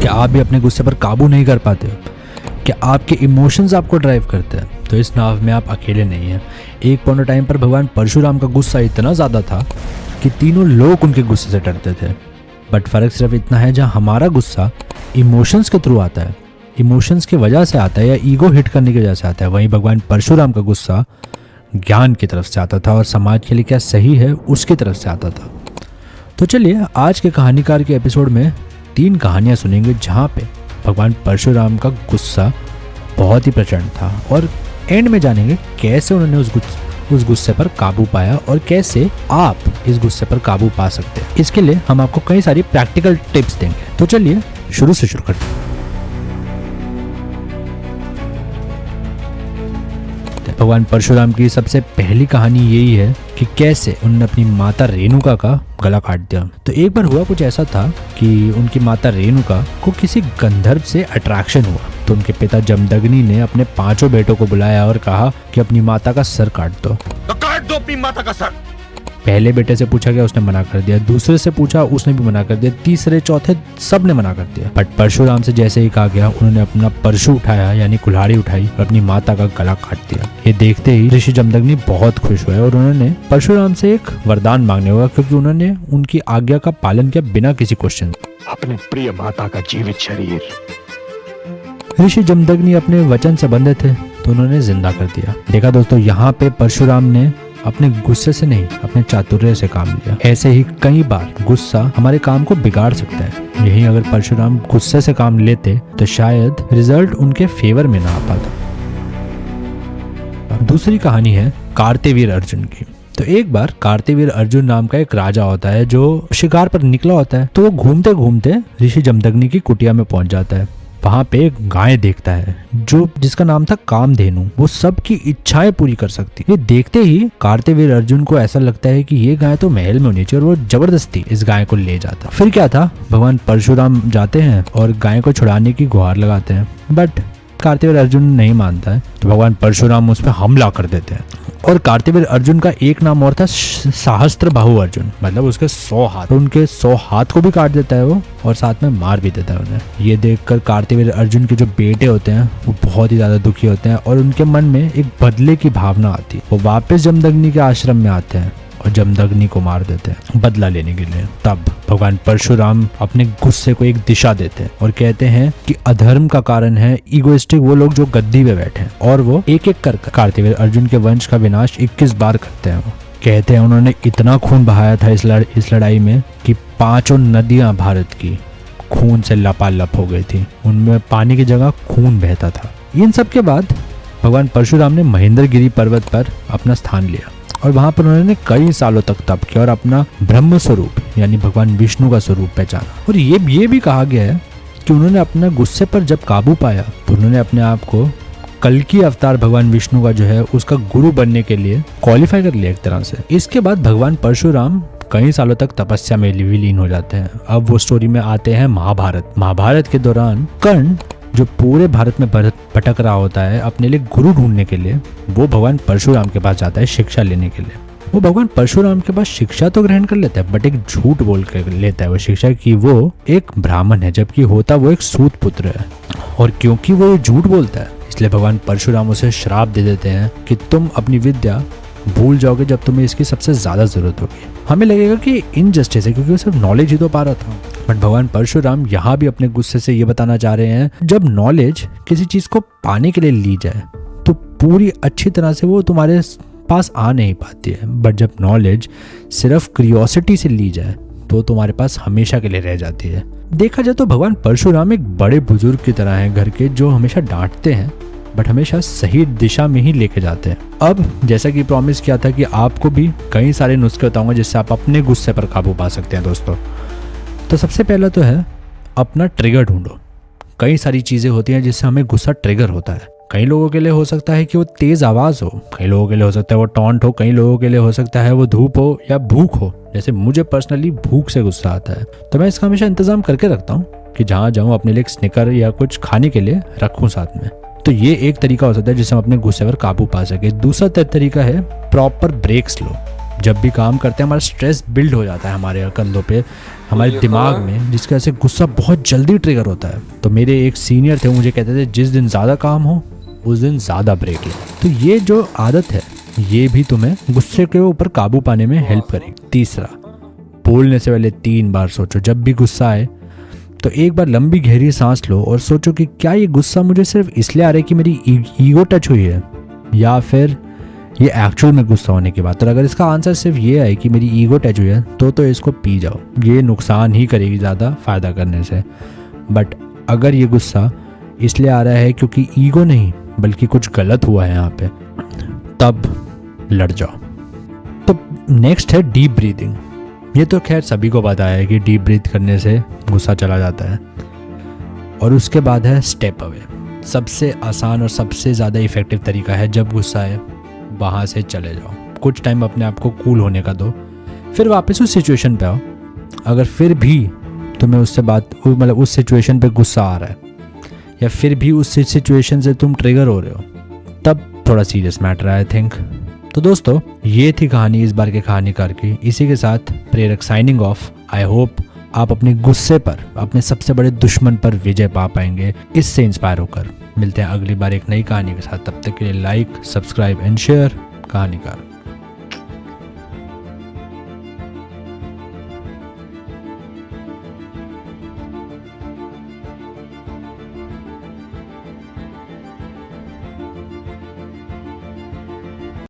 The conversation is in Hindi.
क्या आप भी अपने गुस्से पर काबू नहीं कर पाते हो? क्या आपके इमोशंस आपको ड्राइव करते हैं? तो इस नाव में आप अकेले नहीं हैं। एक पॉइंट टाइम पर भगवान परशुराम का गुस्सा इतना ज़्यादा था कि तीनों लोग उनके गुस्से से डरते थे। बट फ़र्क सिर्फ इतना है, जहाँ हमारा गुस्सा इमोशंस के थ्रू आता है, इमोशंस की वजह से आता है या ईगो हिट करने की वजह से आता है, वहीं भगवान परशुराम का गुस्सा ज्ञान की तरफ से आता था और समाज के लिए क्या सही है उसकी तरफ से आता था। तो चलिए आज के कहानीकार के एपिसोड में 3 कहानियाँ सुनेंगे जहाँ पे भगवान परशुराम का गुस्सा बहुत ही प्रचंड था, और एंड में जानेंगे कैसे उन्होंने उस गुस्से पर काबू पाया और कैसे आप इस गुस्से पर काबू पा सकते हैं। इसके लिए हम आपको कई सारी प्रैक्टिकल टिप्स देंगे। तो चलिए शुरू करते हैं। भगवान परशुराम की सबसे पहली कहानी यही है कि कैसे उन्होंने अपनी माता रेणुका का गला काट दिया। तो एक बार हुआ कुछ ऐसा था कि उनकी माता रेणुका को किसी गंधर्व से अट्रैक्शन हुआ, तो उनके पिता जमदग्नि ने अपने 5 बेटों को बुलाया और कहा कि अपनी माता का सर काट दो। तो काट दो अपनी माता का सर। पहले बेटे से पूछा गया, उसने मना कर दिया। दूसरे से पूछा, उसने भी मना कर दिया। तीसरे चौथे सब ने मना कर दिया। बट परशुराम से जैसे ही कहा गया, उन्होंने अपना परशु उठाया यानी कुल्हाड़ी उठाई और अपनी माता का गला काट दिया। ये देखते ही ऋषि जमदग्नि बहुत खुश हुए और उन्होंने परशुराम से एक वरदान मांगने होगा, क्योंकि उन्होंने उनकी आज्ञा का पालन किया बिना किसी क्वेश्चन। अपने प्रिय माता का जीवित शरीर। ऋषि जमदग्नि अपने वचन से बंधे थे तो उन्होंने जिंदा कर दिया। देखा दोस्तों, यहाँ पे परशुराम ने अपने गुस्से से नहीं, अपने चातुर्य से काम लिया। ऐसे ही कई बार गुस्सा हमारे काम को बिगाड़ सकता है। यही अगर परशुराम गुस्से से काम लेते तो शायद रिजल्ट उनके फेवर में ना आ पाता। दूसरी कहानी है कार्तिवीर अर्जुन की। तो एक बार कार्तिवीर अर्जुन नाम का एक राजा होता है जो शिकार पर निकला होता है। तो वो घूमते घूमते ऋषि जमदग्नि की कुटिया में पहुंच जाता है। वहां पे एक गाय देखता है जिसका नाम था कामधेनु। वो सबकी इच्छाएं पूरी कर सकती। ये देखते ही कार्तिवीर अर्जुन को ऐसा लगता है कि ये गाय तो महल में होनी चाहिए, और वो जबरदस्ती इस गाय को ले जाता। फिर क्या था, भगवान परशुराम जाते हैं और गाय को छुड़ाने की गुहार लगाते हैं। बट कार्तिवीर अर्जुन नहीं मानता है, तो भगवान परशुराम उस पर हमला कर देते हैं। और कार्तिवीर अर्जुन का एक नाम और था सहस्त्र बाहु अर्जुन, मतलब उसके 100 हाथ। तो उनके 100 हाथ को भी काट देता है वो, और साथ में मार भी देता है उन्हें। ये देखकर कार्तिवीर अर्जुन के जो बेटे होते हैं वो बहुत ही ज्यादा दुखी होते हैं और उनके मन में एक बदले की भावना आती है। वो वापस जमदग्नि के आश्रम में आते हैं और जमदग्नि को मार देते हैं बदला लेने के लिए। तब भगवान परशुराम अपने गुस्से को एक दिशा देते हैं और कहते हैं कि अधर्म का कारण है ईगोइस्टिक वो लोग जो गद्दी पे बैठे हैं, और वो एक एक कर कार्तिवीर अर्जुन के वंश का विनाश 21 बार करते हैं। वो कहते हैं उन्होंने इतना खून बहाया था इस लड़ाई में कि 5 नदियां भारत की खून से लपालप हो गई थी। उनमें पानी की जगह खून बहता था। इन सब के बाद भगवान परशुराम ने महेंद्रगिरी पर्वत पर अपना स्थान लिया और वहां पर उन्होंने कई सालों तक तप किया और अपना ब्रह्म स्वरूप यानी भगवान विष्णु का स्वरूप पहचाना। और ये भी कहा गया है कि उन्होंने अपने गुस्से पर जब काबू पाया तो उन्होंने अपने आप को कल्कि अवतार भगवान विष्णु का जो है उसका गुरु बनने के लिए क्वालिफाई कर लिया एक तरह से। इसके बाद भगवान परशुराम कई सालों तक तपस्या में विलीन हो जाते हैं। अब वो स्टोरी में आते हैं महाभारत के दौरान कर्ण जो पूरे भारत में भटक रहा होता है अपने लिए गुरु ढूंढने के लिए, वो भगवान परशुराम के पास जाता है शिक्षा लेने के लिए। वो भगवान परशुराम के पास शिक्षा तो ग्रहण कर लेता है, बट एक झूठ बोल कर लेता है वो शिक्षा की वो एक ब्राह्मण है, जबकि होता वो एक सूत पुत्र है। और क्योंकि वो ये झूठ बोलता है इसलिए भगवान परशुराम उसे श्राप दे देते हैं कि तुम अपनी विद्या भूल जाओगे जब तुम्हें इसकी सबसे ज्यादा जरूरत होगी। हमें लगेगा कि इनजस्टिस है क्योंकि वो सिर्फ नॉलेज ही तो पा रहा था, बट भगवान परशुराम यहाँ भी अपने गुस्से से ये बताना चाह रहे हैं जब नॉलेज किसी चीज को पाने के लिए ली जाए तो पूरी अच्छी तरह से वो तुम्हारे पास आ नहीं पाती है, बट जब नॉलेज सिर्फ क्यूरियोसिटी से ली जाए तो तुम्हारे पास हमेशा के लिए रह जाती है। देखा जाए तो भगवान परशुराम एक बड़े बुजुर्ग की तरह हैं घर के, जो हमेशा डांटते हैं बट हमेशा सही दिशा में ही लेके जाते हैं। अब जैसा कि प्रॉमिस किया था कि आपको भी कई सारे नुस्खे बताऊंगा जिससे आप अपने गुस्से पर काबू पा सकते हैं दोस्तों। तो सबसे पहला तो है अपना ट्रिगर ढूंढो। कई सारी चीजें होती हैं जिससे हमें गुस्सा ट्रिगर होता है। कई लोगों के लिए हो सकता है कि वो तेज आवाज हो, कई लोगों के लिए हो सकता है वो टॉन्ट हो, कई लोगों के लिए हो सकता है वो धूप हो या भूख हो। जैसे मुझे पर्सनली भूख से गुस्सा आता है तो मैं इसका हमेशा इंतजाम करके रखता हूँ कि जहाँ जाऊँ अपने लिए एक स्निकर या कुछ खाने के लिए रखूँ साथ में। तो ये एक तरीका हो सकता है जिससे हम अपने गुस्से पर काबू पा सके। दूसरा तरीका है प्रॉपर ब्रेक्स लो। जब भी काम करते हैं हमारा स्ट्रेस बिल्ड हो जाता है हमारे कंधों पे, हमारे दिमाग में, जिसकी वजह से गुस्सा बहुत जल्दी ट्रिगर होता है। तो मेरे एक सीनियर थे, मुझे कहते थे जिस दिन ज़्यादा काम हो उस दिन ज़्यादा ब्रेक लो। तो ये जो आदत है ये भी तुम्हें गुस्से के ऊपर काबू पाने में हेल्प करेगी। तीसरा, बोलने से पहले 3 बार सोचो। जब भी गुस्सा आए तो एक बार लंबी गहरी सांस लो और सोचो कि क्या ये गुस्सा मुझे सिर्फ इसलिए आ रहा है कि मेरी ईगो टच हुई है, या फिर ये एक्चुअल में गुस्सा होने की बात है। और अगर इसका आंसर सिर्फ ये है कि मेरी ईगो टच हुई है तो इसको पी जाओ, ये नुकसान ही करेगी ज़्यादा फ़ायदा करने से। बट अगर ये गुस्सा इसलिए आ रहा है क्योंकि ईगो नहीं बल्कि कुछ गलत हुआ है यहाँ पे, तब लड़ जाओ। तो नेक्स्ट है डीप ब्रीदिंग। ये तो खैर सभी को पता है कि डीप ब्रीथ करने से गुस्सा चला जाता है। और उसके बाद है स्टेप अवे। सबसे आसान और सबसे ज़्यादा इफ़ेक्टिव तरीका है, जब गुस्सा है वहाँ से चले जाओ, कुछ टाइम अपने आप को कूल होने का दो, फिर वापस उस सिचुएशन पे आओ। अगर फिर भी तुम्हें उससे मतलब उस सिचुएशन पे गुस्सा आ रहा है या फिर भी उस सिचुएशन से तुम ट्रिगर हो रहे हो, तब थोड़ा सीरियस मैटर है आई थिंक। तो दोस्तों ये थी कहानी इस बार के कहानीकार की। इसी के साथ प्रेरक साइनिंग ऑफ। आई होप आप अपने गुस्से पर, अपने सबसे बड़े दुश्मन पर विजय पा पाएंगे इससे इंस्पायर होकर। मिलते हैं अगली बार एक नई कहानी के साथ। तब तक के लिए लाइक, सब्सक्राइब एंड शेयर। कहानीकार।